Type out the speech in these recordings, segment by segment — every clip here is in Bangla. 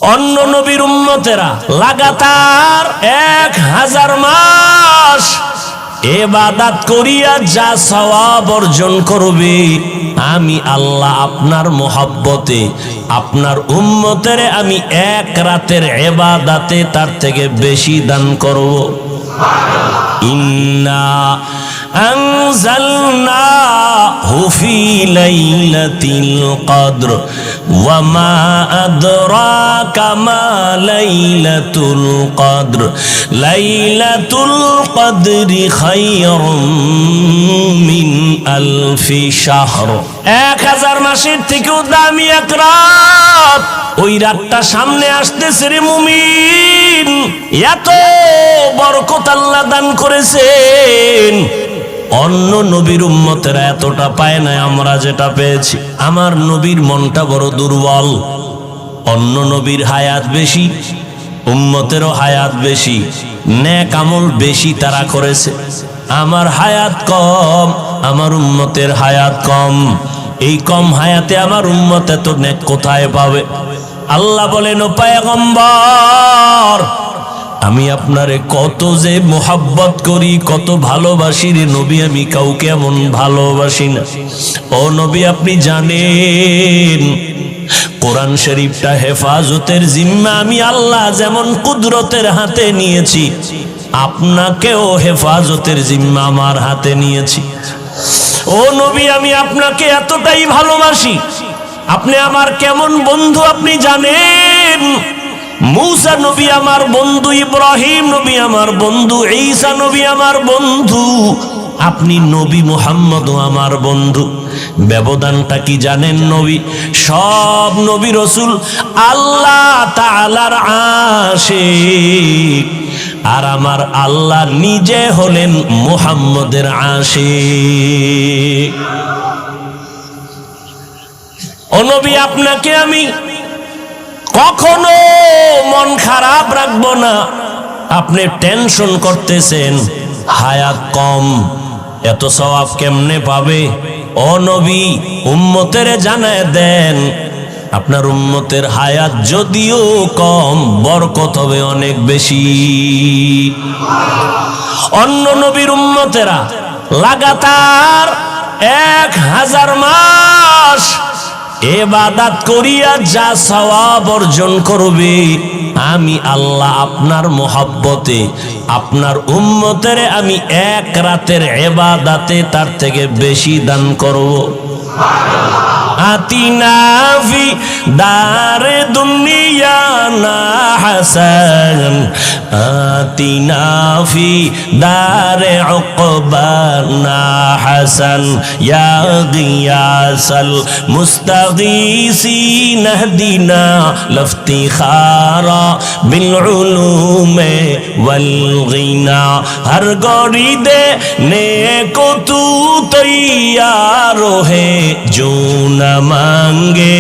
অন্য নবীর উম্মতেরা লাগাতার 1000 মাস ইবাদত করিয়া যা সওয়াব অর্জন করবে, আমি আল্লাহ আপনার মোহাব্বতে আপনার উম্মতের আমি এক রাতের ইবাদতে তার থেকে বেশি দান করব। ইন্না আনজালনাহু ফি লাইলাতিল কদর ওয়া মা আদরাকা মা লাইলাতুল কদর লাইলাতুল কদরি খায়রুম মিন আলফি শাহর। 1000 মাসের থেকেও দামি এক রাত। ওই রাতটা সামনে আসতেছে রে মুমিন, এত বরকত আল্লাহ দান করেছেন। অন্য নবীর উম্মতেরা এতটা পায় না আমরা যেটা পেয়েছি। আমার নবীর মনটা বড় দুর্বল। অন্য নবীর হায়াত বেশি, উম্মতেরও হায়াত বেশি, নেক আমল বেশি তারা করেছে। আমার হায়াত কম, আমার উম্মতের হায়াত কম। এই কম হায়াতে আমার উম্মত এত নেক কোথায় পাবে? আল্লাহ বলেন, ও পয়গম্বর, আমি আপনারে কত যে মোহাব্বত করি, কত ভালোবাসি রে নবী, আমি কাউকে এমন ভালোবাসি না। ও নবী, আপনি জানেন কোরআন শরীফটা হেফাজতের জিম্মা আমি আল্লাহ যেমন কুদরতের হাতে নিয়েছি, আপনাকেও হেফাজতের জিম্মা আমার হাতে নিয়েছি। ও নবী, আমি আপনাকে এতটাই ভালোবাসি, আপনি আমার কেমন বন্ধু আপনি জানেন। মূসা নবী আমার বন্ধু, ইব্রাহিম নবী আমার বন্ধু, ঈসা নবী আমার বন্ধু, আপনি নবী মুহাম্মদও আমার বন্ধু। ব্যবধানটা কি জানেন? নবী, সব নবী রাসূল আল্লাহ তাআলার আশিক, আর আমার আল্লাহ নিজে হলেন মুহাম্মদের আশিক। ও নবী, আপনাকে আমি কখনো মন খারাপ রাখবো না। আপনি টেনশন করতেছেন হায়াত কম, এত সওয়াব কেমনে পাবে? ও নবী, উম্মতের জানায় দেন, আপনার উম্মতের হায়াত যদিও কম, বরকত হবে অনেক বেশি। অন্য নবীর উম্মতেরা লাগাতার 1000 মাস ইবাদত করিয়া যা সওয়াব অর্জন করবে, আমি আল্লাহ আপনার মোহাব্বতে আপনার উম্মতের আমি এক রাতের ইবাদতে তার থেকে বেশি দান করব। আতিনা ফি দারে দুনিয়া না হাসান, আতিনা ফি দারে উকবা না হাসান, ইয়া গিয়াসাল মুস্তাগীসিন ইহদিনা লফতিখারা বিল উলুমে ওয়াল গিনা। হর গরি দে নেকো তু তৈয়ার হে, जो न मांगे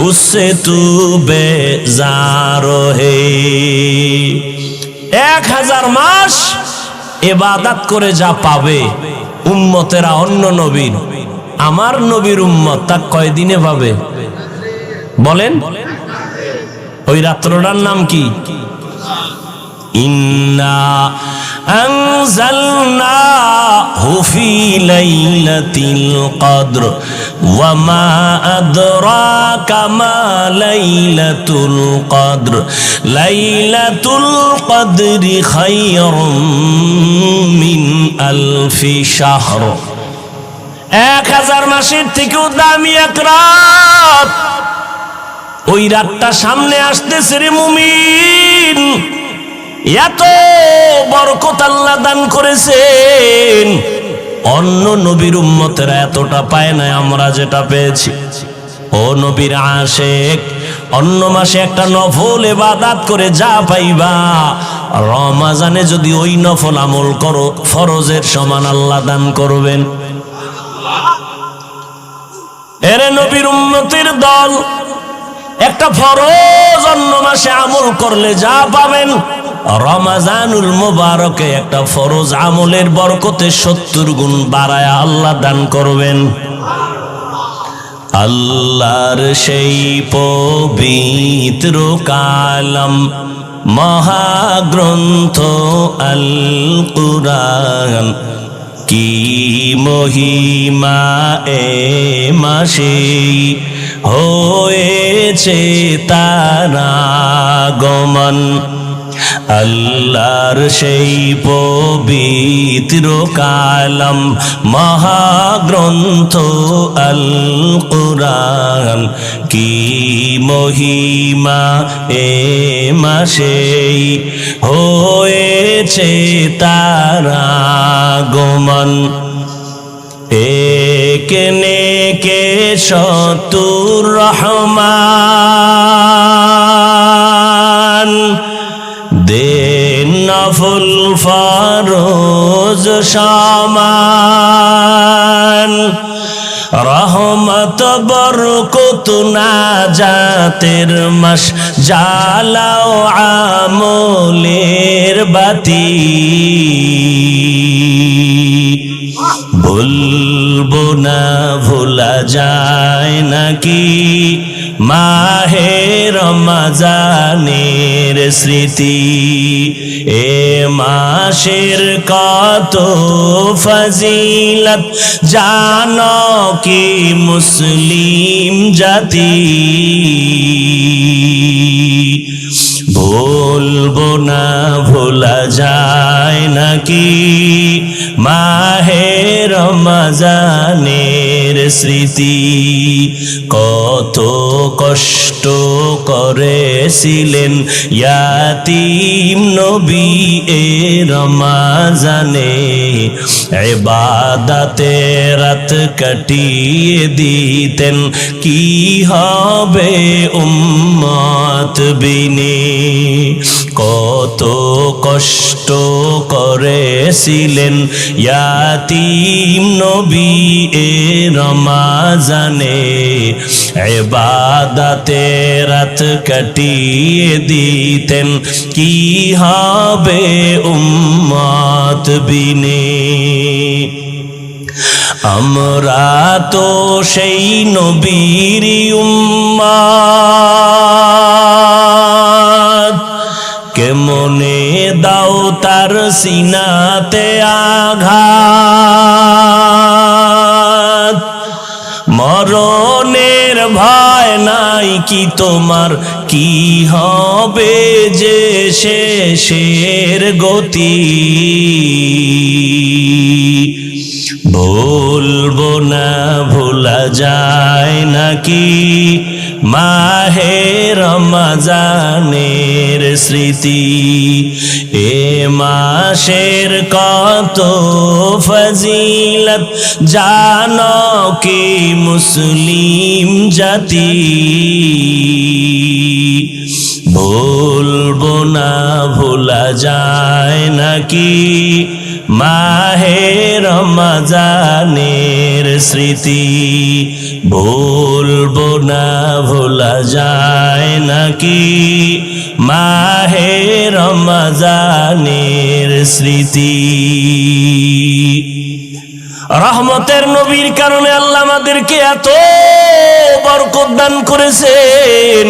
उससे तू बेजार है। 1000 মাস ইবাদত করে যা পাবে উম্মতেরা অন্য নবীর, আমার নবীর উম্মত তা কয়দিনে পাবে বলেন? ওই রাত্রটার নাম কি? ইন্না আনজালনাহু ফি লাইলাতিল কদর ওয়া মা আদরাকা মা লাইলাতুল কদর লাইলাতুল কদরি খায়রুম মিন আলফি শাহর। 1000 মাসের থেকেও দামি এক রাত। ওই রাতটা সামনে আসতেছে রে মুমিন, এত বরকত আল্লাহ দান করেছেন। অন্য নবীর উম্মতেরা এতটা পায় না আমরা যেটা পেয়েছি। ও নবীর আশিক, অন্য মাসে একটা নফল ইবাদত করে যা পাইবা, রমজানে যদি ওই নফল আমল করো, ফরজের সমান আল্লাহ দান করবেন। এরে নবীর উম্মতের দল, একটা ফরজ অন্য মাসে আমল করলে যা পাবেন, রমজানুল মুবারকে একটা ফরজ আমলের বরকতে 70 গুণ বাড়ায়া আল্লাহ দান করবেন। আল্লাহর সেই পবিত্র কালাম মহাগ্রন্থ আল কুরআন কি মহিমা এ মাসে হয়েছে তার আগমন। আল্লাহর সেই পবিত্র কালাম মহাগ্রন্থ আল কুরআন কি মহিমা এ মাসে হয়েছে তার আগমন। একেনে কে শতুর রহমান দেন নফল ফরজ সমান। রহমত বরকত নাজাতের মাস জ্বালাও আমলের বাতি। ভুলবো না ভোলা যায় নাকি মাহে রমজানের স্মৃতি। এ মাসের কত ফজিলত জানো কি মুসলিম জাতি। ভুলবো না ভোলা যায় নাকি মাহে রমজানের স্মৃতি। কত কষ্ট করেছিলেন ইয়াতীম নবী এ রমজানে। ইবাদতে রাত কাটিয়ে দিতেন কি হবে উম্মত বিনে। কত কষ্ট করেছিলেন ইয়াতীম নবী এ রমজানে। ইবাদতে রাত কাটিয়ে দিতেন কি হবে উম্মত বিনে। আমরা তো সেই নবীর উম্মত। কেমনে দাও তার সিনাতে আঘাত। মরণের ভয় নাই কি তোমার কি হবে যে শেষের গতি। ভুলবো না ভোলা যায় নাকি মাহে রমজানের স্মৃতি। এ মাসের কত ফজিলত জানো কি মুসলিম জাতি। ভুলবো না ভোলা যায় নাকি মাহে রমজানের স্মৃতি। ভুলবো না ভোলা যায় নাকি মাহে রমজানের স্মৃতি। রহমতের নবীর কারণে আল্লাহ আমাদেরকে এত বরকত দান করেছেন।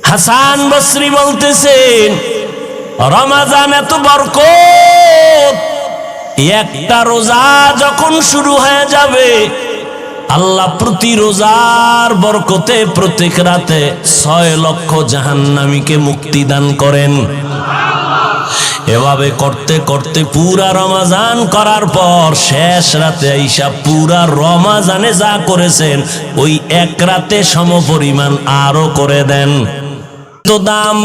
হাসান বসরি বলতেছেন রমজান এত বরকত, একটা রোজা যখন শুরু হয়ে যাবে আল্লাহ প্রতি রোজার বরকতে প্রত্যেক রাতে 6 লক্ষ জাহান্নামীকে মুক্তি দান করেন। এভাবে করতে করতে পুরা রমজান করার পর শেষ রাতে আইসা পুরা রমজানে যা করেছেন ওই এক রাতে সমপরিমাণ আরো করে দেন। তো দাম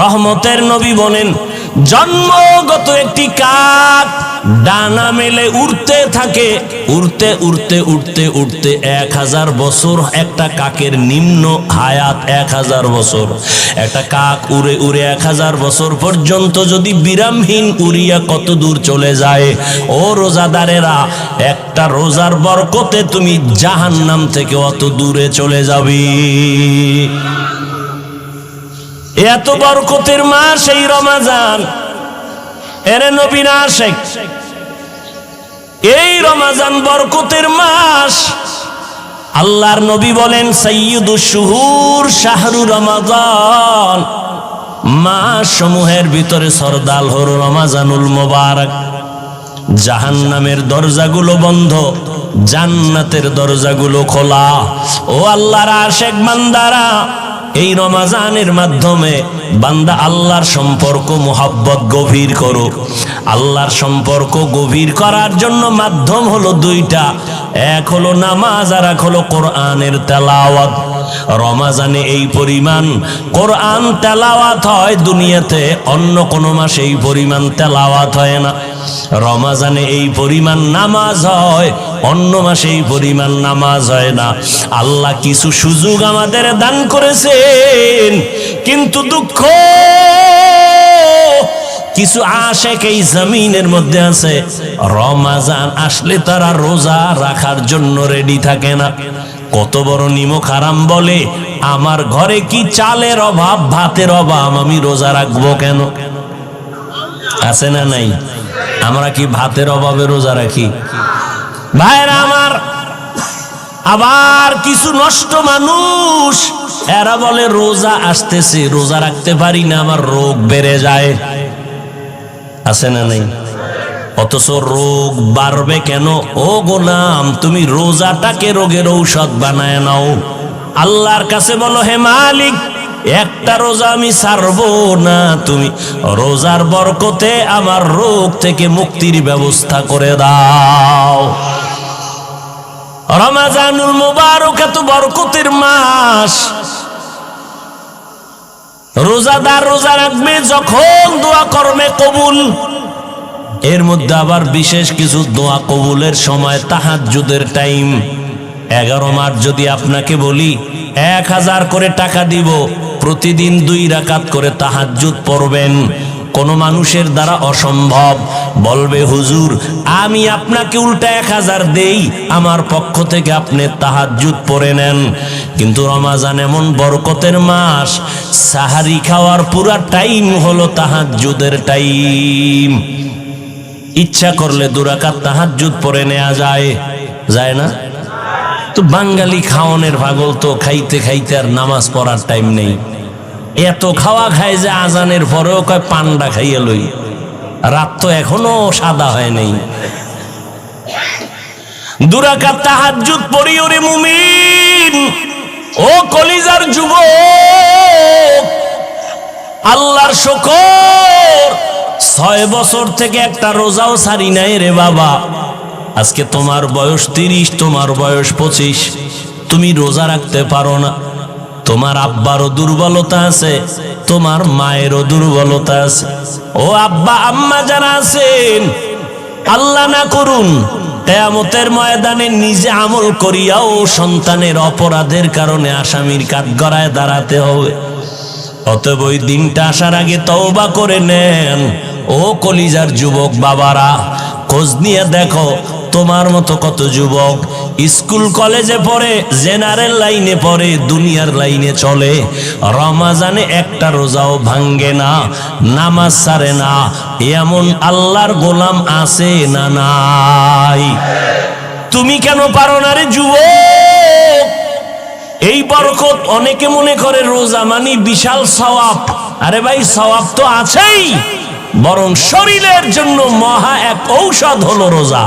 রহমতের নবী বলেন জন্মগত একটি কাক ডানা মেলে উড়তে থাকে, উড়তে উড়তে উড়তে উড়তে 1000 বছর। একটা কাকের নিম্ন হায়াত 1000 বছর। একটা কাক উড়ে উড়ে 1000 বছর পর্যন্ত যদি বিরামহীন উড়িয়া কত দূর চলে যায়। ও রোজাদারেরা, একটা রোজার বরকতে তুমি জাহান্নাম থেকে অত দূরে চলে যাবে। এত বরকতের মাস এই রমজান। এরে নবীর আশিক, এই রমজান বরকতের মাস। আল্লাহর নবী বলেন সাইয়্যিদুশ শুহুর শাহরু রমাদান, মাস সমূহের ভিতরে সরদার হল রমাজানুল মুবারক। জাহান্নামের দরজাগুলো বন্ধ, জান্নাতের দরজাগুলো খোলা। ও আল্লাহর আশিক বান্দারা, এই রমাজানের মাধ্যমে বান্দা আল্লাহর সম্পর্ক মোহাব্বত গভীর করো। আল্লাহর সম্পর্ক গভীর করার জন্য মাধ্যম হলো দুইটা, এক হলো নামাজ আর এক হলো কোরআনের তেলাওয়াত। রমাজানে এই পরিমাণ কোরআন তেলাওয়াত হয়, দুনিয়াতে অন্য কোনো মাসে এই পরিমাণ তেলাওয়াত হয় না। রমাজানে এই পরিমাণ নামাজ হয়, অন্য মাসে এই পরিমাণ নামাজ হয় না। আল্লাহ কিছু সুযোগ আমাদের দান করেছেন, কিন্তু দুঃখ কিছু আশিক এই জমিনের মধ্যে আছে, রমাজান আসলে তারা রোজা রাখার জন্য রেডি থাকে না। কত বড় নিমক হারাম বলে, আমার ঘরে কি চালের অভাব, ভাতের অভাব, আমি রোজা রাখবো কেন? আছে না নাই? আমরা কি ভাতের অভাবে রোজা রাখি? ভাইরা আমার, আবার কিছু নষ্ট মানুষ, এরা বলে রোজা আসতেছে, রোজা রাখতে পারি না, আমার রোগ বেড়ে যায়। আছে না নাই? অথচ রোগ বাড়বে কেন? ও গোলাম, তুমি রোজাটাকে রোগের ঔষধ বানায় নাও। আল্লাহর কাছে বলো, হে মালিক, একটা রোজা আমি ছাড়বো না, তুমি রোজার বরকতে আমার রোগ থেকে মুক্তির ব্যবস্থা করে দাও। রমাজানুল মুবারক এত বরকতের মাস। রোজাদার রোজা রাখবে যখন দোয়া করবে কবুল। এর মধ্যে আবার বিশেষ কিছু দোয়া কবুলের সময় তাহাজ্জুদের টাইম। 11 মাস যদি আপনাকে বলি 1000 করে টাকা দিব, প্রতিদিন 2 রাকাত করে তাহাজ্জুদ পড়বেন, কোন মানুষের দ্বারা অসম্ভব। বলবে হুজুর, আমি আপনাকে উল্টা 1000 দেই, আমার পক্ষ থেকে আপনি তাহাজ্জুদ পড়ে নেন। কিন্তু রমাজান এমন বরকতের মাস, সাহারি খাওয়ার পুরা টাইম হলো তাহাজ্জুদের টাইম। ইচ্ছা করলে 2 রাকাত তাহাজ্জুদ পড়ে নেওয়া যায়, যায় না? তো বাঙালি খাওয়ানোর পাগল, তো খাইতে খাইতে আর নামাজ পড়ার টাইম নেই। এত খাওয়া খায় যে আজানের পরেও কয় পান্ডা খাইয়ে লই, রাত তো এখনো সাদা হয় নাই। 2 রাকাত তাহাজ্জুদ পড়ি ওরে মুমিন, ও কলিজার যুবক, আল্লাহর শুকর, 6 বছর থেকে একটা রোজাও ছাড়ি নাই রে বাবা। আজকে তোমার বয়স 30, তোমার বয়স 25, তুমি রোজা রাখতে পারো না। তোমার আব্বারও দুর্বলতা আছে, তোমার মায়েরও দুর্বলতা আছে। ও আব্বা আম্মা যারা আছেন, আল্লাহ না করুন কিয়ামতের ময়দানে নিজে আমল করিয়াও সন্তানের অপরাধের কারণে আসামির কাঠগড়ায় দাঁড়াতে হবে। অতএব ওই দিনটা আসার আগে তওবা করে নেন। ও কলিজার যুবক বাবারা, খোঁজ নিয়ে দেখো তোমার মতো কত যুবক স্কুল কলেজে পড়ে, জেনারেল লাইনে পড়ে, দুনিয়ার লাইনে চলে, রমাজানে একটা রোজাও ভাঙ্গে না, নামাজ ছাড়ে না। এমন আল্লাহর গোলাম আছে না নাই? তুমি কেন পারো না রে যুবক? এই বরকত, অনেকে মনে করে রোজা মানে বিশাল সওয়াব। আরে ভাই, সওয়াব তো আছেই, বরং শরীরের জন্য মহা এক ঔষধ হলো রোজা।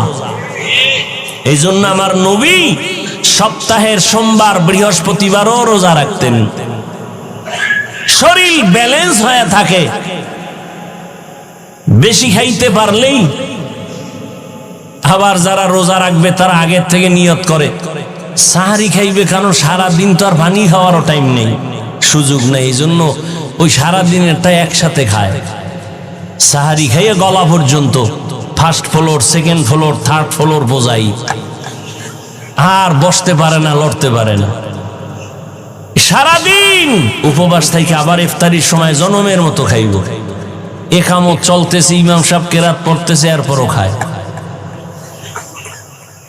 এই জন্য আমার নবী সপ্তাহের সোমবার বৃহস্পতিবারও রোজা রাখতেন, শরীর ব্যালেন্স হয়ে থাকে। বেশি খাইতে পারলেই, আবার যারা রোজা রাখবে তারা আগের থেকে নিয়ত করে সাহারি খাইবে, কারণ সারাদিন তো আর পানি খাওয়ারও টাইম নেই, সুযোগ নেই। এই জন্য ওই সারাদিনেরটা একসাথে খায়, সাহারি খাইয়ে গলা পর্যন্ত, first floor, second floor, third floor বোঝাই, আর বসতে পারে না, লড়তে পারে না। সারাদিন উপবাস থেকে আবার ইফতারির সময় জনমের মতো খাইব। একামত চলতেছে, ইমাম সাহেব কেরাত পড়তেছে, এরপরও খায়।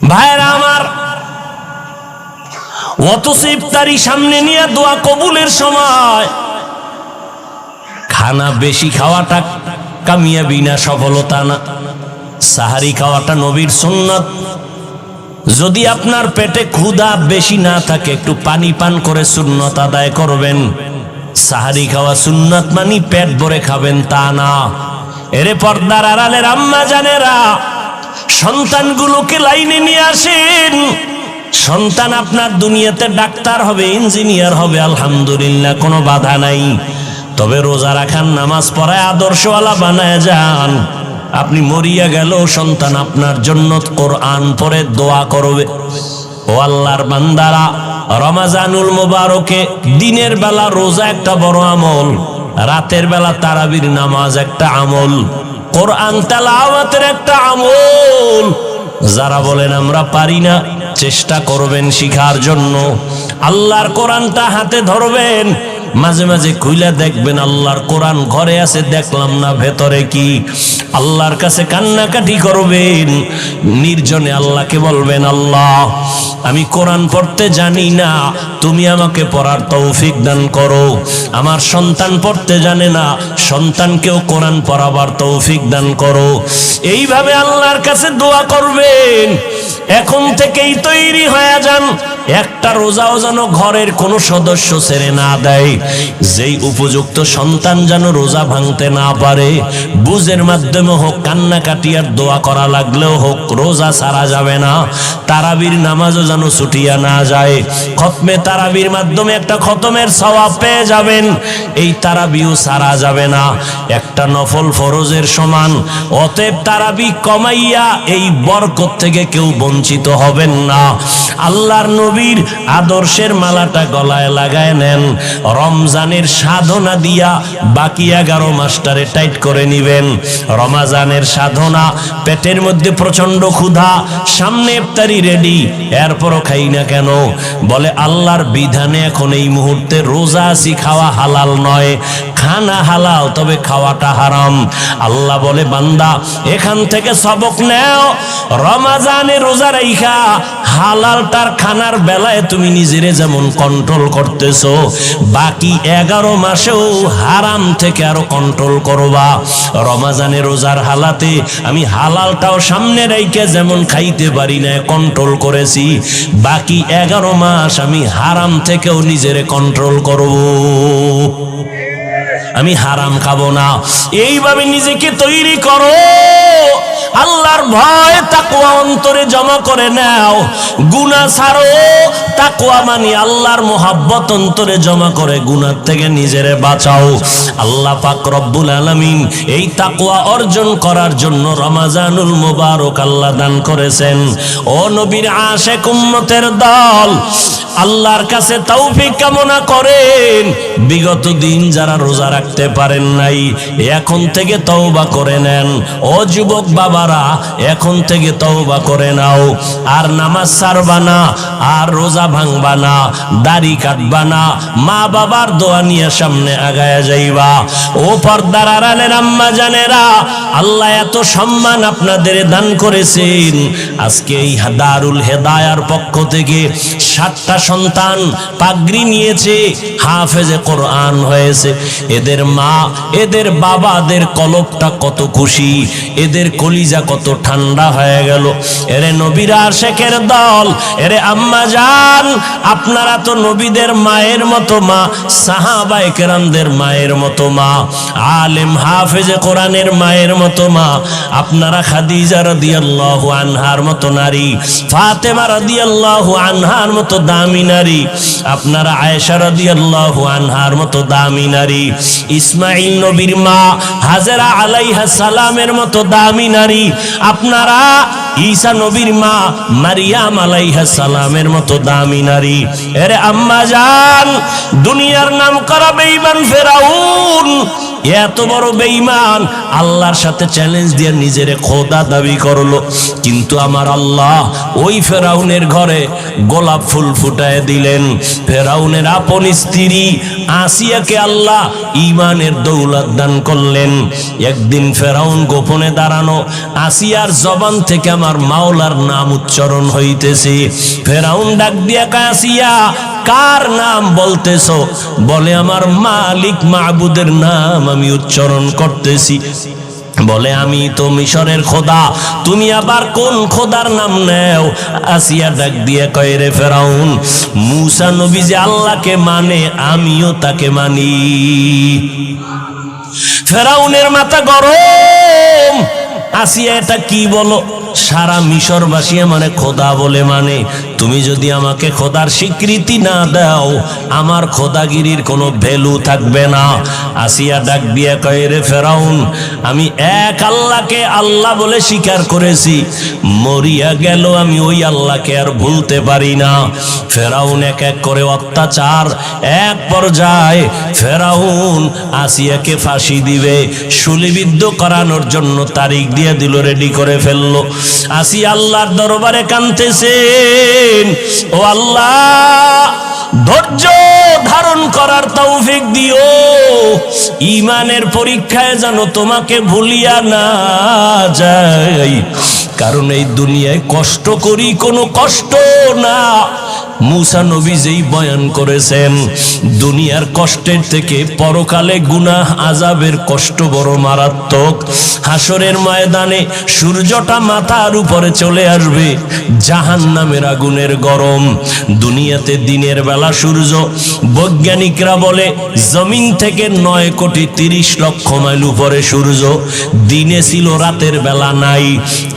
ভাইরা আমার, অথচ ইফতারি সামনে নিয়ে দোয়া কবুলের সময় খানা বেশি খাওয়াটা কামিয়াবি না, সফলতা না। সাহারি খাওয়াটা নবীর সুন্নাত, যদি আপনার পেটে ক্ষুধা বেশি না থাকে একটু পানি পান করে সুন্নত আদায় করবেন। সাহারি খাওয়া সুন্নত মানে পেট ভরে খাবেন তা না। এরে পর্দার আড়ালের আম্মা জানেরা, সন্তানগুলোকে লাইনে নিয়ে আসেন। সন্তান আপনার দুনিয়াতে ডাক্তার হবে, ইঞ্জিনিয়ার হবে, আলহামদুলিল্লাহ, কোনো বাধা নাই। তবে রোজা রাখার, নামাজ পড়ায় আদর্শওয়ালা বানায় যান। আপনি মরিয়া গেল সন্তান আপনার জন্য কোরআন পড়ে দোয়া করবে। ও আল্লাহর বান্দারা, রমাজানুল মুবারকে দিনের বেলা রোজা একটা বড় আমল, রাতের বেলা তারাবির নামাজ একটা আমল, কোরআন তেলাওয়াতের একটা আমল। যারা বলেন আমরা পারি না, চেষ্টা করবেন শিখার জন্য। আল্লাহর কোরআনটা হাতে ধরবেন, মাঝে মাঝে খুইলা দেখবেন আল্লাহর কোরআন ঘরে আছে, দেখলাম না ভেতরে কি। আল্লাহর কাছে কান্নাকাটি করবেন, নির্জনে আল্লাহকে বলবেন, আল্লাহ আমি কোরআন পড়তে জানি না, তুমি আমাকে পড়ার তৌফিক দান করো। আমার সন্তান পড়তে জানে না, সন্তানকেও কোরআন পড়াবার তৌফিক দান করো। এইভাবে আল্লাহর কাছে দোয়া করবেন। এখন থেকেই তৈরি হয়ে যান, একটা রোজাও যেন ঘরের কোনো সদস্য ছেড়ে না দেয়। যেই উপযুক্ত সন্তান যেন রোজা ভাঙতে না পারে, বুঝের মাধ্যমে হোক, কান্নাকাটি আর দোয়া করা লাগলেও হোক, রোজা ছাড়া যাবে না। তারাবির নামাজও যেন ছুটিয়া না যায়। খতমে তারাবির মাধ্যমে একটা খতমের সওয়াব পেয়ে যাবেন, এই তারাবিও ছাড়া যাবে না, একটা নফল ফরজের সমান। অতএব তারাবি কমাইয়া এই বরকত থেকে কেউ বঞ্চিত হবেন না। আল্লাহর নবীর আদর্শের মালাটা গলায় লাগায় নেন। রমজানের সাধনা দিয়া বাকি 11 মাসটারে টাইট করে নিবেন। রমজানের সাধনা, পেটের মধ্যে প্রচন্ড ক্ষুধা, সামনে ইফতারি রেডি, এরপরও খাই না কেন? বলে আল্লাহর বিধানে এখন এই মুহূর্তে রোজা আছি, খাওয়া হালাল নয়। খানা হালাল, তবে খাওয়াটা হারাম। আল্লাহ বলে, বান্দা এখান থেকে সবক নেও, রমজানে রোজা রাইখা হালালটার খানার বেলায় তুমি নিজেরে যেমন কন্ট্রোল করতেছো, বাকি 11 মাসেও হারাম থেকে আরো কন্ট্রোল করবা। রমজানে রোজার হালাতে আমি হালালটাও সামনে রেখে যেমন খাইতে পারি না, কন্ট্রোল করেছি, বাকি 11 মাস আমি হারাম থেকেও নিজেরে কন্ট্রোল করব। আমি হারাম খাবো না। এইভাবে নিজেকে তৈরি করো। আল্লাহর ভয় তাকওয়া অন্তরে জমা করে নাও। গুনাহ ছাড়ো, তাকওয়া মানে আল্লাহর মোহাব্বত অন্তরে জমা করে গুনাহ থেকে নিজেরে বাঁচাও। আল্লাহ পাক রব্বুল আলামিন এই তাকওয়া অর্জন করার জন্য রমজানুল মুবারক আল্লাহ দান করেছেন। ও নবীর আশিক উম্মতের দল, আল্লাহর কাছে তৌফিক কামনা করেন। বিগত দিন যারা রোজা রাখতে পারেন নাই, এখন থেকে তওবা করে নেন। ও যুবক বাবারা, এখন থেকে তওবা করে নাও। আর নামাজ ছাড়বা না, আর রোজা ভাঙবা না, দাড়ি কাটবা না, মা বাবার দোয়া নিয়ে সামনে আগায়া যাইবা। ও পর্দার আড়ালের আম্মা জানেরা, আল্লাহ এত সম্মান আপনাদের দান করেছেন। আজকে এই দারুল হেদায়ার পক্ষ থেকে 7টা সন্তান পাগড়ি নিয়েছে, হাফেজে কোরআন হয়েছে। এদের মা, এদের বাবাদের কলবটা কত খুশি, এদের কলিজা কত ঠান্ডা হয়ে গেল। এরে নবীর আশিকের দল, এরে আম্মা জান, আপনারা তো নবীদের মায়ের মতো মা, সাহাবায়ে কেরামদের মায়ের মতো মা, আলেম হাফেজে কোরআনের মায়ের মতো মা। আপনারা খাদিজা রাদিয়াল্লাহু আনহার মতো নারী, ফাতেমা রাদিয়াল্লাহু আনহার মতো দামি নারী, আপনারা আয়েশা রাদিয়াল্লাহু আনহার মতো দামি নারী, ইসমাইল নবীর মা হাজেরা আলাইহা সালামের মতো দামি নারী, আপনারা ঈসা নবীর মা মারিয়াম আলাইহা সালামের মতো দামি নারী। এরে আম্মা জান, দুনিয়ার নাম করা বেঈমান ফেরাউন এত বড় বেঈমান, আল্লাহর সাথে চ্যালেঞ্জ দিয়ে নিজেরে খোদা দাবি করলো। কিন্তু আমার আল্লাহ ওই ফেরাউনের ঘরে গোলাপ ফুল ফুটায় দিলেন। ফেরাউনের আপন স্ত্রী আসিয়াকে আল্লাহ ঈমানের দৌলত দান করলেন। একদিন ফেরাউন গোপনে দাঁড়ানো, আসিয়ার জবান থেকে আমার মাওলার নাম উচ্চারণ হইতেছে। ফেরাউন ডাক দিয়া কয়, আসিয়া কার নাম বলতেছো? বলে আমার মালিক মাবুদের নাম আমি উচ্চারণ করতেছি। বলে আমি তো মিশরের খোদা, তুমি আবার কোন খোদার নাম নেও? আসিয়া ডাক দিয়ে কয়, রে ফেরাউন, মূসা নবী যে আল্লাহকে মানে আমিও তাকে মানি। ফেরাউনের মাথা গরম। আসিয়া এটা কি বলো? সারা মিশরবাসী মানে খোদা বলে মানে, তুমি যদি আমাকে খোদার স্বীকৃতি না দাও আমার খোদাগিরির কোনো ভ্যালু থাকবে না। আসিয়া ডাক দিয়ে কয়, রে ফেরাউন, আমি এক আল্লাহকে আল্লাহ বলে স্বীকার করেছি, মরিয়া গেল আমি ওই আল্লাহকে আর ভুলতে পারি না। ফেরাউন এক এক করে অত্যাচার, এক পর্যায়ে ফেরাউন আসিয়াকে ফাঁসি দিবে, শুলিবিদ্ধ করানোর জন্য তারিখ দিয়ে দিল, রেডি করে ফেললো। আসিয়া আল্লাহর দরবারে কাঁদতেছেন, ও আল্লাহ, ধৈর্য ধারণ করার তৌফিক দিও, ঈমানের পরীক্ষায় যেন তোমাকে ভুলিয়া না যাই, কারণ এই দুনিয়ায় কষ্ট করি কোনো কষ্ট না। মূসা নবী যেই বয়ান করেছেন, দুনিয়ার কষ্টের থেকে পরকালে গুনাহ আযাবের কষ্ট বড় মারাত্মক। হাসরের ময়দানে সূর্যটা মাথার উপরে চলে আসবে, জাহান্নামের আগুনের গরম। দুনিয়াতে দিনের বেলা সূর্য, বৈজ্ঞানিকরা বলে জমিন থেকে 9,30,00,000 মাইল উপরে সূর্য, দিনে ছিল, রাতের বেলা নাই,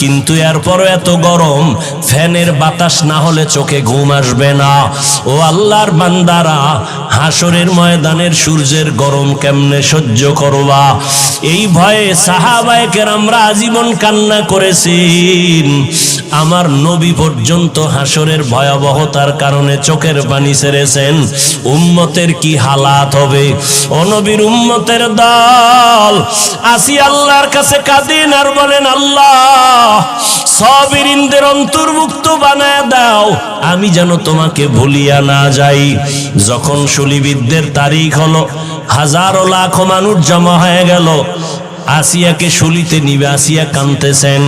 কিন্তু এরপরও এত গরম, ফ্যানের বাতাস না হলে চোখে ঘুম আসবে না। ও আল্লাহর বান্দারা, হাসরের ময়দানের সূর্যের গরম কেমনে সহ্য করবা? এই ভয়ে সাহাবায়ে কেরামরা আজীবন কান্না করেছেন। আমার নবী পর্যন্ত হাসরের ভয়াবহতার কারণে চোখের পানি ছেড়েছেন। উম্মতের কি হালাত হবে? ও নবীর উম্মতের দল আসি আল্লাহর কাছে কাঁদেন আর বলেন, আল্লাহ, সাবিরিনদের অন্তর্ভুক্ত বানায় দাও, আমি যেন তোমাকে ভুলিয়া না যাই। যখন শুলিবিদ্ধের তারিখ হলো, হাজারো লাখো মানুষ জমা হয়ে গেল, আসিয়াকে শুলিতে নিবে। আসিয়া কাঁদতেছেন।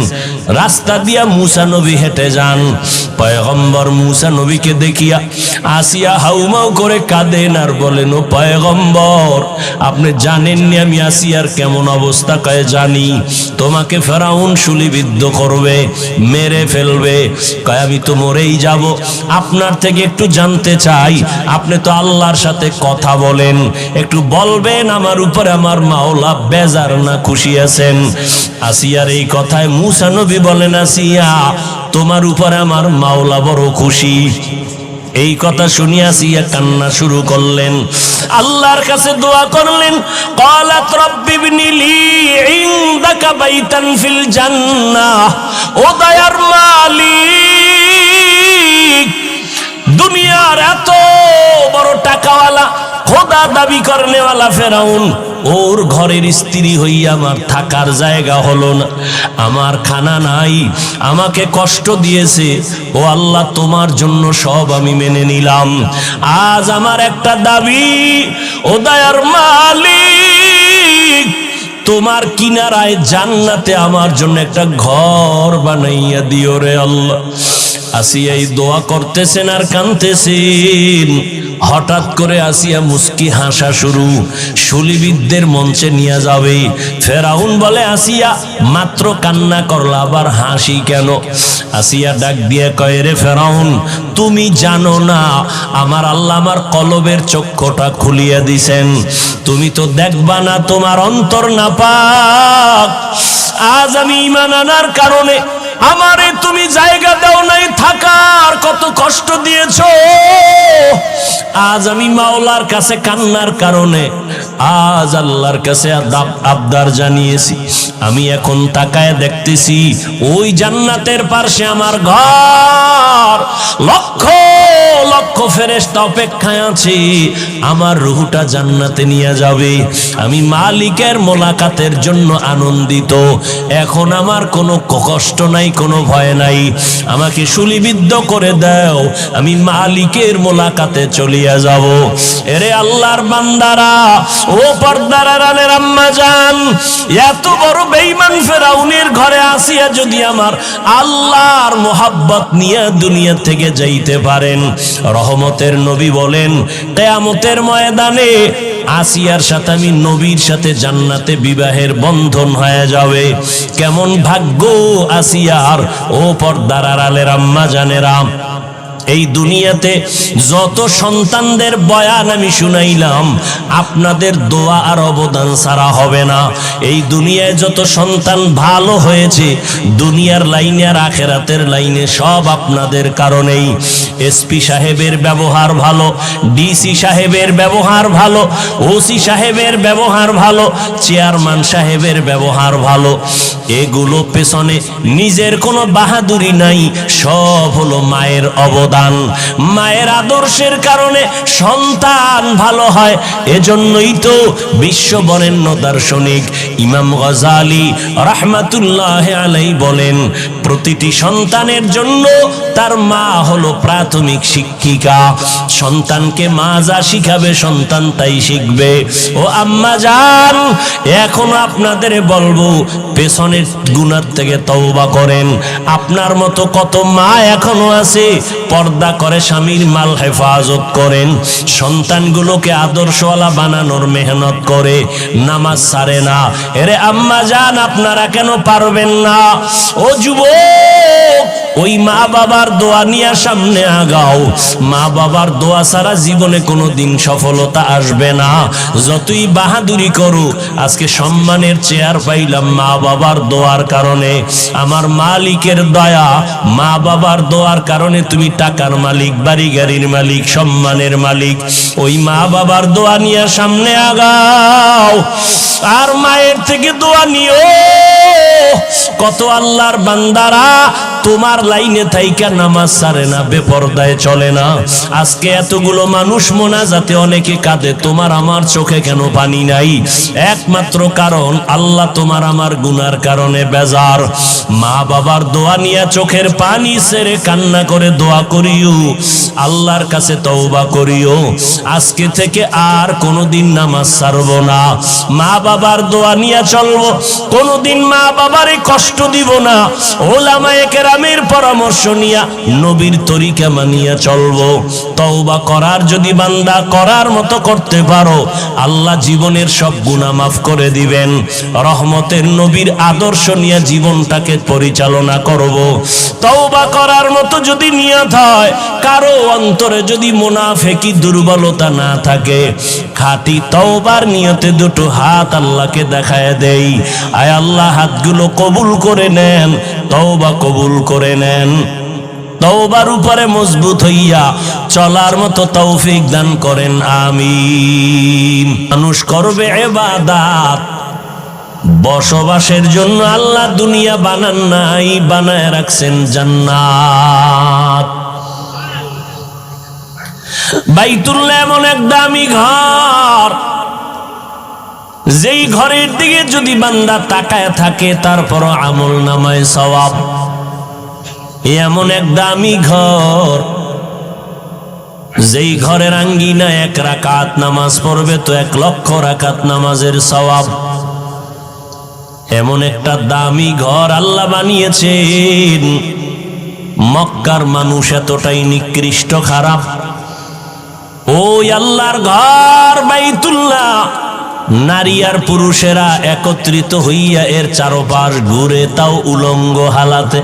রাস্তা দিয়া মূসা নবী হেঁটে যান। পয়গম্বর মূসা নবীকে দেখিয়া আসিয়া হাউমাউ করে কাঁদেন আর বলেন, ও পয়গম্বর, আপনি জানেননি আমি আসিয়ার কেমন অবস্থা? কয়ে জানি, তোমাকে ফেরাউন শুলিবিদ্ধ করবে, মেরে ফেলবে। কয় আমি তো মরেই যাব, আপনার থেকে একটু জানতে চাই, আপনি তো আল্লাহর সাথে কথা বলেন, একটু বলবেন আমার উপরে আমার মাওলা বেজার না খুশি আছেন? আসিয়ার এই কথায় মূসা নবী বলেন, আসিয়া, তোমার উপরে আমার মাওলা বড় খুশি। এই কথা শুনিয়া আসিয়া কান্না শুরু করলেন, আল্লাহর কাছে দোয়া করলেন। ক্বালাত রাব্বি ইবনি লি ইনদাকা বাইতান ফিল জান্নাহ। ও দয়ার মালিক, দুনিয়ার এত বড় টাকাওয়ালা খোদা দাবি করনেওয়ালা ফেরাউন, ওর ঘরের স্ত্রী হইয়া আমার থাকার জায়গা হলো না, আমার খানা নাই, আমাকে কষ্ট দিয়েছে। ও আল্লাহ, তোমার জন্য সব আমি মেনে নিলাম। আজ আমার একটা দাবি, ও দয়ার মালিক, তোমার কিনারায় জান্নাতে আমার জন্য একটা ঘর বানাইয়া দিও রে আল্লাহ। আসিয়া এই দোয়া করতেছেন আর কাঁদতেছেন। হঠাৎ করে আসিয়া মুস্কি হাসা শুরু, শুলিবিদ্ধের মঞ্চে নিয়ে যাবে। ফেরাউন বলে, আসিয়া, মাত্র কান্না করলা, আবার হাসি কেন? আসিয়া ডাক দিয়ে কয়, রে ফেরাউন, তুমি জানো না আমার আল্লাহ আমার কলবের চক্ষুটা খুলিয়া দিছেন, তুমি তো দেখবা না, তোমার অন্তর নাপাক। আজ আমি ঈমান আনার কারণে আমারে তুমি জায়গা দাও নাই থাকার, কত কষ্ট দিয়েছো। আজ আমি মাওলার কাছে কান্নার কারণে আজ আল্লাহর কাছে আবদার জানিয়েছি। আমি এখন তাকায় দেখতেছি ওই জান্নাতের পাশে আমার ঘর, লক্ষ লক্ষ ফেরেশতা অপেক্ষায় আছে, আমার রূহটা জান্নাতে নিয়ে যাবে। আমি মালিকের মোলাকাতের জন্য আনন্দিত। এখন আমার কোনো কষ্ট নাই, নাই, কোনো ভয় নাই, আমাকে শুলিবিদ্ধ করে দাও, আমি মালিকের মোলাকাতে চলিয়া যাব। এরে আল্লাহর বান্দারা, ও পর্দার আড়ালের আম্মা জান, এত বড় বেঈমান ফেরাউনের ঘরে আসিয়া যদি আমার আল্লাহর মোহাব্বত নিয়ে দুনিয়া থেকে যাইতে পারেন, রহমতের নবী বলেন কিয়ামতের ময়দানে আসিয়ার সাথে আমি নবীর সাথে জান্নাতে বিবাহের বন্ধন হয়ে যাবে। কেমন ভাগ্য আসিয়ার, ও পর্দার আড়ালের আম্মা জানেরা। এই দুনিয়াতে যত সন্তানদের বয়ান আমি শুনাইলাম, আপনাদের দোয়া আর অবদান ছাড়া হবে না। এই দুনিয়ায় যত সন্তান ভালো হয়েছে, দুনিয়ার লাইনে আর আখেরাতের লাইনে সব আপনাদের কারণেই। এসপি সাহেবের ব্যবহার ভালো, ডিসি সাহেবের ব্যবহার ভালো, ওসি সাহেবের ব্যবহার ভালো, চেয়ারম্যান সাহেবের ব্যবহার ভালো, এগুলো পেছনে নিজের কোনো বাহাদুরি নাই, সব হলো মায়ের অবদান। মায়ের আদর্শের কারণে সন্তান ভালো হয়। এজন্যই তো বিশ্ব বরেণ্য দার্শনিক ইমাম গজালি রাহমাতুল্লাহ আলাইহি বলেন, প্রতিটি সন্তানের জন্য তার মা হলো প্রাথমিক শিক্ষিকা। সন্তানকে মা যা শিখাবে সন্তান তাই শিখবে। ও আম্মা জান, এখন আপনাদের বলবো পেছনের গুনাহ থেকে তওবা করেন। আপনার মতো কত মা এখনো আছে পর্দা করে স্বামীর মাল হেফাজত করেন, সন্তানগুলোকে আদর্শওয়ালা বানানোর মেহনত করে, নামাজ ছাড়ে না। এরে আম্মা জান, আপনারা কেন পারবেন না? ও যুবক, ওই মা বাবার দোয়া নিয়ে সামনে আগাও। মা বাবার দোয়া ছাড়া জীবনে কোনোদিন সফলতা আসবে না। যতই বাহাদুরি করো, আজকে সম্মানের চেয়ার পাইলাম মা বাবার দোয়ার কারণে। আমার মালিকের দয়া, মা বাবার দোয়ার কারণে তুমি টাকার মালিক, বাড়ি গাড়ির মালিক, সম্মানের মালিক। ওই মা বাবার দোয়া নিয়ে সামনে আগাও, আর মায়ের থেকে দোয়া নিও। কত আল্লাহর বান্দারা তোমার লাইনে থাইকা নামাজ ছাড়ে না, বেপরদায় চলে না। আজকে এতগুলো মানুষ মোনাজাতে অনেকে কাঁদে, তোমার আমার চোখে কেন পানি নাই? একমাত্র কারণ আল্লাহ তোমার আমার গুনার কারণে বেজার। মা বাবার দোয়া নিয়ে চোখের পানি ছেড়ে কান্না করে দোয়া করিও, আল্লাহর কাছে তওবা করিও, আজকে থেকে আর কোনোদিন নামাজ ছাড়বো না, মা বাবার দোয়া নিয়ে চলবো, কোনোদিন মা বাবারে কষ্ট দিব না, ওলামায়ে কেরামের পরামর্শ নিয়া নবীর তরিকা মানিয়া চলবো। তওবা করার যদি বান্দা করার মতো করতে পারো, আল্লাহ জীবনের সব গুনাহ মাফ করে দিবেন। রহমতের নবীর আদর্শ নিয়ে জীবনটাকে পরিচালনা করব। তওবা করার মতো যদি নিয়ত হয়, কারো অন্তরে যদি মুনাফিকি দুর্বলতা না থাকে, খাঁটি তওবার নিয়তে দুটো হাত আল্লাহকে দেখায় দেই, আয় আল্লাহ হাতগুলো কবুল করে নেন, তওবা কবুল করে নেন। তওবার উপরে মজবুত হইয়া চলার মতো তৌফিক দান করেন, আমিন। মানুষ করবে ইবাদত, বসবাসের জন্য আল্লাহ দুনিয়া বানান নাই, বানায় রাখছেন জান্নাত। বাইতুল্লাহ এমন এক দামি ঘর, যেই ঘরের দিকে যদি বান্দা তাকায় থাকে তারপর আমল নামায় সওয়াব। এমন এক দামি ঘর, যেই ঘরের আঙ্গিনা 1 রাকাত নামাজ পড়বে তো 1 লক্ষ রাকাত নামাজের সওয়াব। এমন একটা দামি ঘর আল্লাহ বানিয়েছেন। মক্কার মানুষ এতটাই নিকৃষ্ট খারাপ, ওই আল্লাহর ঘর বাইতুল্লাহ, নারী আর পুরুষেরা একত্রিত হইয়া এর চারপাশ ঘুরে, তাও উলঙ্গ হালাতে।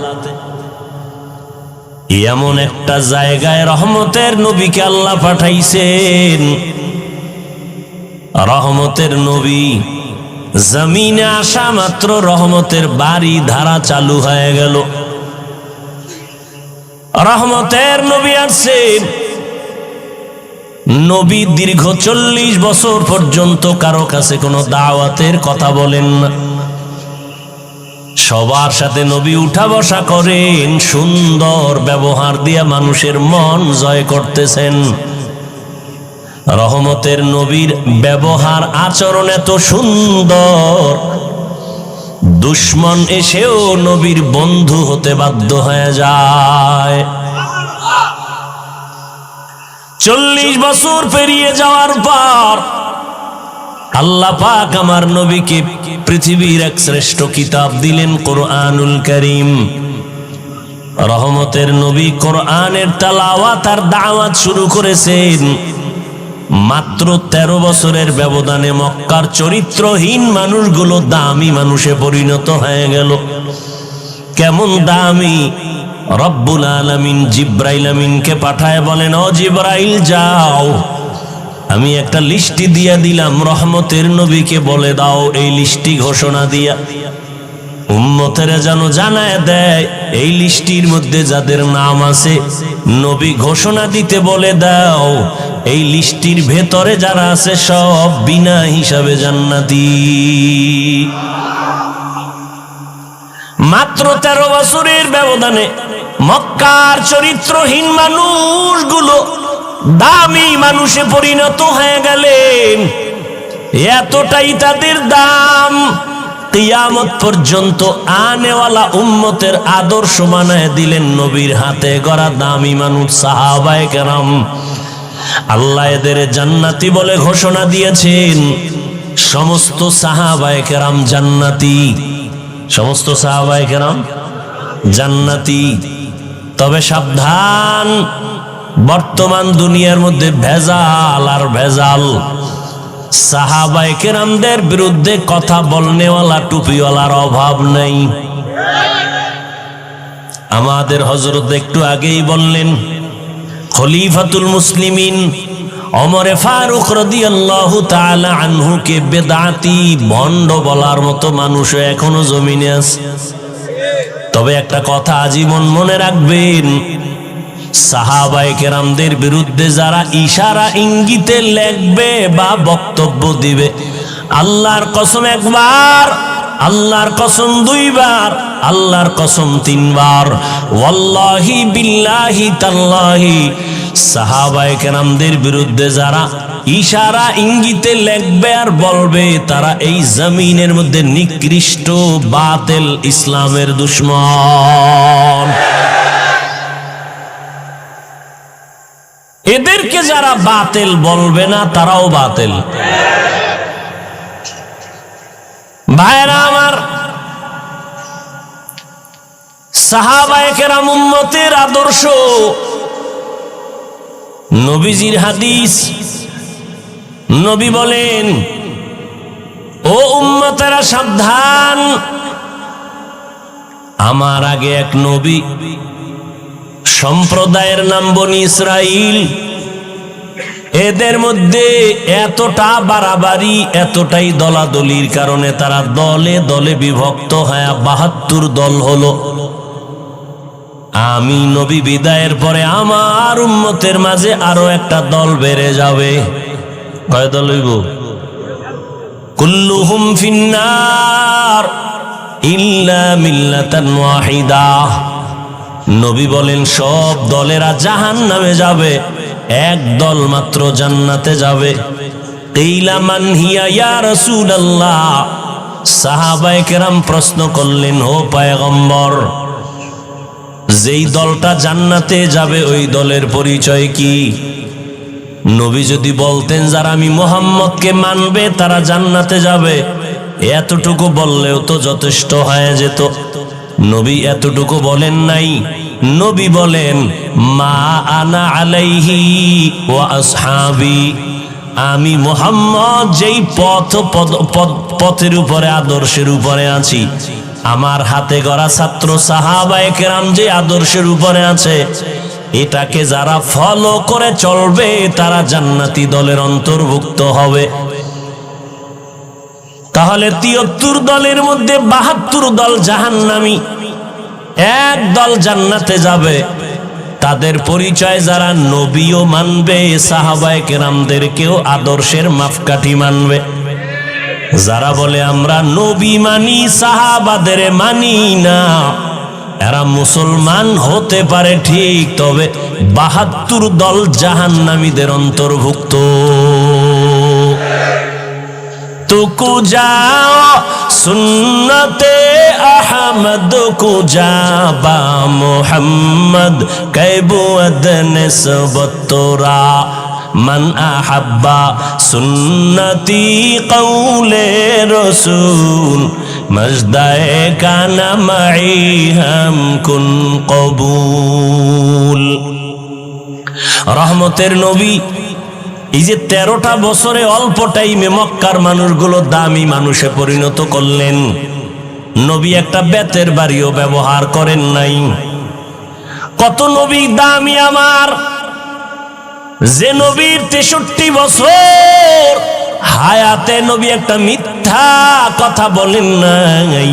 এমন একটা জায়গায় রহমতের নবীকে আল্লাহ পাঠাইছেন। রহমতের নবী জমিনে আসা মাত্র রহমতের বাড়ি ধারা চালু হয়ে গেল। রহমতের নবী আসছেন। নবী দীর্ঘ 40 বছর পর্যন্ত কারো কাছে কোনো দাওয়াতের কথা বলেন না। সবার সাথে নবী উঠা বসা করেন, সুন্দর ব্যবহার দিয়ে মানুষের মন জয় করতেছেন। রহমতের নবীর ব্যবহার আচরণ এত সুন্দর, দুশ্মন এসেও নবীর বন্ধু হতে বাধ্য হয়ে যায়। 40 বছর পেরিয়ে যাওয়ার পর আল্লাহ পাক আমার নবীকে পৃথিবীর এক শ্রেষ্ঠ কিতাব দিলেন, কোরআনুল কারীম। রহমতের নবী কোরআনের তেলাওয়াত আর দাওয়াত শুরু করেছেন। মাত্র 13 বছরের ব্যবধানে মক্কার চরিত্রহীন মানুষগুলো দামি মানুষে পরিণত হয়ে গেল। কেমন দামি! রব্বুল আলামিন জিব্রাইল আমিনকে পাঠায় বলেন, ও জিব্রাইল যাও, আমি একটা লিস্টি দিয়া দিলাম, রহমতের নবীকে বলে দাও এই লিস্টি ঘোষণা দিয়া উম্মতেরা যেন জানায় দেয় এই লিস্টির মধ্যে যাদের নাম আছে নবী ঘোষণা দিতে বলে দাও এই লিস্টির ভেতরে যারা আছে সব বিনা হিসাবে জান্নাতি। মাত্র 13 বছরের ব্যবধানে মক্কার চরিত্রহীন মানুষগুলো দামি মানুষে পরিণত হয়ে গেলেন। এতটাই তাদের দাম, কিয়ামত পর্যন্ত আনেওয়ালা উম্মতের আদর্শ বানায় দিলেন নবীর হাতে গড়া দামি মানুষ সাহাবায়ে কেরাম। আল্লাহ এদের জান্নাতি বলে ঘোষণা দিয়েছেন। সমস্ত সাহাবায়ে কেরাম জান্নাতি, সমস্ত সাহাবায়ে কেরাম জান্নাতি। তবে সাবধান, বর্তমান দুনিয়ার মধ্যে ভেজাল আর ভেজাল। সাহাবায়ে কেরামদের বিরুদ্ধে কথা বলনেওয়ালা টুপিওয়ালার অভাব নেই। আমাদের হযরত একটু আগেই বললেন, খলিফাতুল মুসলিমিন ওমরে ফারুক রাদিয়াল্লাহু তাআলা আনহুকে বেদাতি ভণ্ড বলার মতো মানুষ এখনো জমিনে আছে। তবে একটা কথা আজীবন মনে রাখবেন, সাহাবায়ে কেরামদের বিরুদ্ধে যারা ইশারা ইঙ্গিতে লেখবে বা বক্তব্য দিবে, আল্লাহর কসম একবার, আল্লাহর কসম 2 বার, আল্লাহর কসম 3 বার, ওয়াল্লাহি বিল্লাহি তাল্লাহি, সাহাবায়ে কেরামদের বিরুদ্ধে যারা ইশারা ইঙ্গিতে লেখবে আর বলবে তারা এই জমিনের মধ্যে নিকৃষ্ট বাতিল ইসলামের দুশমন। এদেরকে যারা বাতিল বলবে না তারাও বাতিল। ভাইরা আমার, সাহাবায়ে কেরাম উম্মতের আদর্শ, নবীজির হাদিস। নবী বলেন, ও উম্মতেরা সাবধান, আমার আগে এক নবী, সম্প্রদায়ের নাম বনি ইসরাইল। এদের মধ্যে এতটা বাড়াবাড়ি, এতটাই দলাদলির কারণে তারা দলে দলে বিভক্ত হয়ে 72 দল হলো। আমি নবী বিদায়ের পরে আমার উম্মতের মাঝে আরো একটা দল বেড়ে যাবে। কয় দল হইব? কুল্লুহুম ফিন্নার ইল্লা মিল্লাতান ওয়াহিদা। নবী বলেন সব দলেরা জাহান্নামে যাবে, এক দল মাত্র জান্নাতে যাবে। কিলা মান হিয়া ইয়া রাসূলুল্লাহ। সাহাবায়ে কেরাম প্রশ্ন করলেন, ও পয়গম্বর, যেই দলটা জান্নাতে যাবে ওই দলের পরিচয় কি? নবী যদি বলতেন যারা আমি মুহাম্মদকে মানবে তারা জান্নাতে যাবে, এতটুকু বললেও তো যথেষ্ট হয়ে যেত। নবী এতটুকু বলেন নাই। নবী বলেন, মা আনা আলাইহি ওয়া আসহাবি, আমি মুহাম্মদ যেই পথের উপরে, আদর্শের উপরে আছি, আমার হাতে গড়া ছাত্র সাহাবায়ে কেরাম যে আদর্শের উপরে আছে, এটাকে যারা ফলো করে চলবে তারা জান্নাতি দলের অন্তর্ভুক্ত হবে। তাহলে 73 দলের মধ্যে 72 দল জাহান্নামী, এক দল জান্নাতে যাবে। তাদের পরিচয় যারা নবীও মানবে, সাহাবায়ে কেরামদেরকেও আদর্শের মাপকাঠি মানবে। যারা বলে আমরা নবী মানি, সাহাবাদের মানি না, এরা মুসলমান হতে পারে ঠিক, তবে 72 দল জাহান্নামীদের অন্তর্ভুক্ত। तू कुजाओ सुन्नते अहमद कुजाबा मोहम्मद कैबुअद निस्बतोरा मन अहब्बा सुन्नती कौले रसूल मजदाए काना मई हम कुन कबूल। रहमतेर नबी এই যে 13টা বছরে অল্প টাইমে মক্কার মানুষগুলো দামি মানুষে পরিণত করলেন। নবী একটা বেতের বাড়িও ব্যবহার করেন নাই। কত নবী দামি আমার, যে নবীর 63 বছর হায়াতে নবী একটা মিথ্যা কথা বলেন নাই।